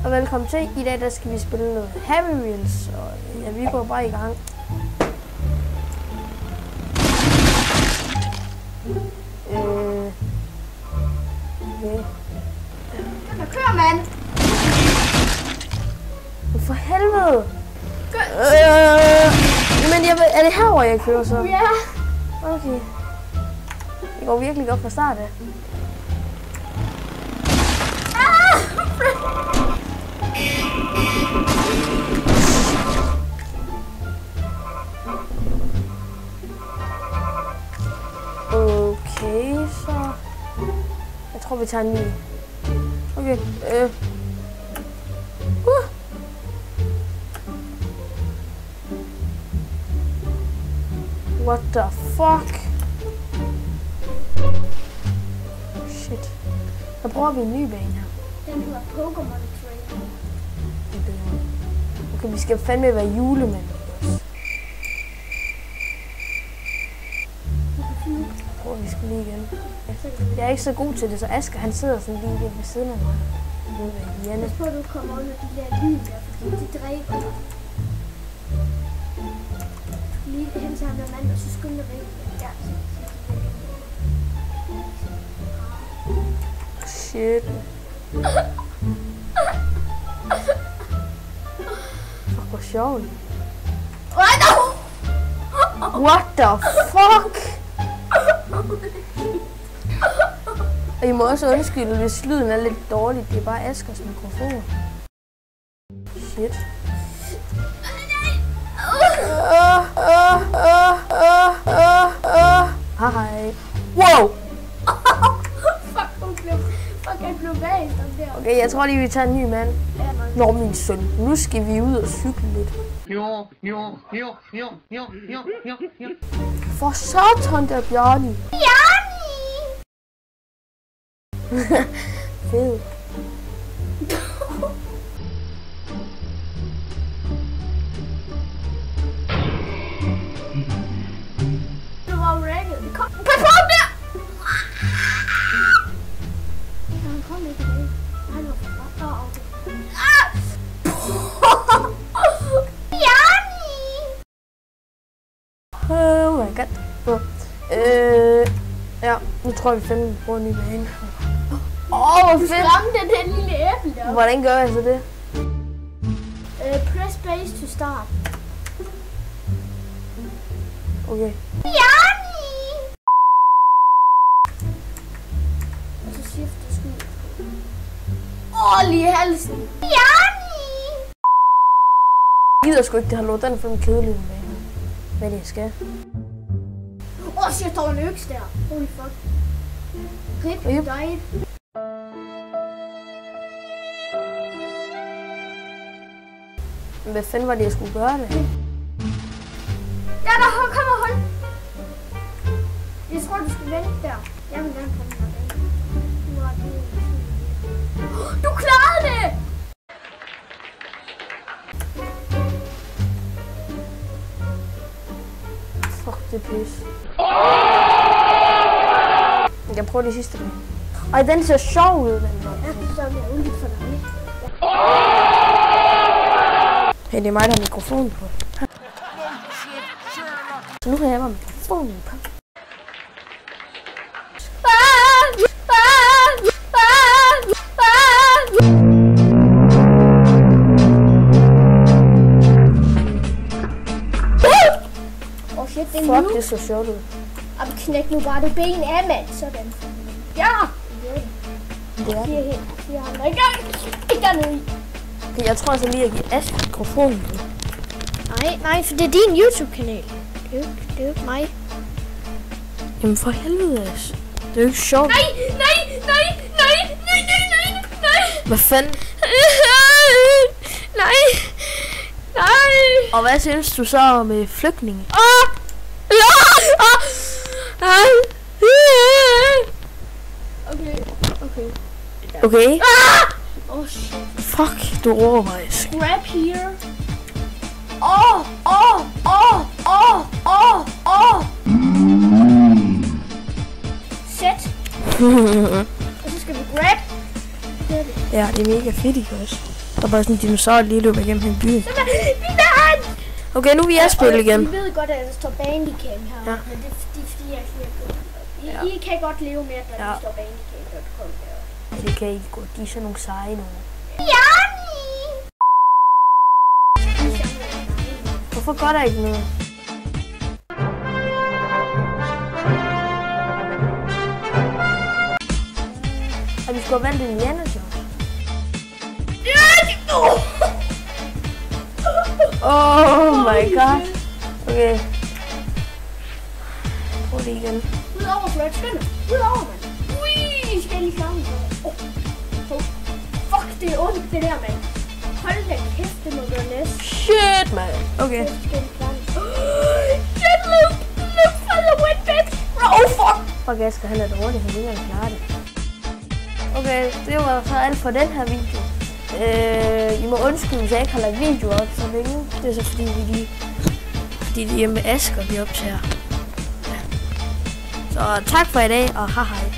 og velkommen til. I dag der skal vi spille noget Happy Wheels, og ja, vi går bare i gang. Okay. Der kører, mand! For helvede! Men er det herover jeg kører så? Ja! Okay. Det går virkelig godt fra start af. Okay, så... Jeg tror, vi tager en ny. Okay, What the fuck? Shit. Så prøver vi en ny bane her. Den hedder Pokémon Train. Okay, vi skal fandme være julemænd. Vi skal lige igen. Jeg er ikke så god til det, så Asger han sidder sådan lige ved siden af mig. Jeg tror, du kommer under de der lyn der, fordi de dræber dig. Lige hen til ham der mand, og så skynder væk. Ja. Shit. Fuck, hvor sjovt. What the fuck? Og I må også undskylde, hvis lyden er lidt dårlig. Det er bare Asgers mikrofon. Shit. Hej. Wow! Fuck, jeg blev bag der. Okay, jeg tror lige, vi tager en ny mand. Nå, min søn. Nu skal vi ud og cykle lidt. For satan der, Bjarni. Fed. Det var rækket. Kom. Pas på der! Han kom ikke med. Han var for Oh my god. Ja, nu tror jeg, vi finder en ny bane. Hvor fedt! Ramte den lille æble der. Hvordan gør jeg så det? Press space to start. Okay. Bjarni! Og så shift og skud. Lige i halsen. Bjarni! Jeg gider sgu ikke det her lort. Den er for en kedelig bane. Hvad det skal. Shit, der var en øks der. Holy fuck. Rip, you died. Hvad fanden var det, jeg skulle gøre det? Ja, der kommer hold. Jeg tror, du skal vente der. Jeg vil gerne komme der. Du klarede det! Fuck, det pis. Jeg prøver de sidste gang. Ej, den ser sjov ud, den der. Ja, så er det uligt for dig. Hey, det er mig, der har mikrofonen på. Så nu har jeg bare mikrofonen på. Shit, det er fuck, det så sjovt ud. Og knæk nu bare det ben af, mand. Sådan. Ja! Det er det. Jeg har ikke dernede i. Okay, jeg tror altså lige, at jeg giver Asger mikrofonen på. Nej, for det er din YouTube-kanal. Det er jo ikke mig. Jamen for helvede, Ash. Det er jo ikke sjovt. Nej! Hvad fanden? Nej! Og hvad synes du så om flygtninge? Okay. Shit. Fuck, du råber mig. Grab here. Set. Og så skal vi grab. Ja, det er mega fedt, ikke også? Der er bare sådan en dinosaur, der lige løber igennem en by. Vi vandt! Okay, nu vil jeg spille igen. Vi ved godt, at der står Bandicam her, Ja. men det er fordi, jeg siger, I kan godt leve med, at der står Bandicam.com der. Det kan I godt. De er sådan nogle seje nogle. Hvorfor gør der ikke noget? Og vi skulle have valgt en manager. Oh my god. Okay. Prøv det igen. Udover Fred, skynd dig. Udover, mand. Ui, skal jeg lige klare mig. Fuck, det er ondt, det der, mand. Hold da kæft, det må gøre næst. Shit, man. Okay. Shit, Luke for the win, bitch. Oh, fuck. Fuck, Asger, han er dårlig. Han vil ikke engang klare det. Okay, det var så alt for den her video. I må undskylde, hvis jeg ikke har lagt video op så længe. Det er så fordi det er hjemme med Asger, vi optager. Ja. Så tak for i dag, og hej hej.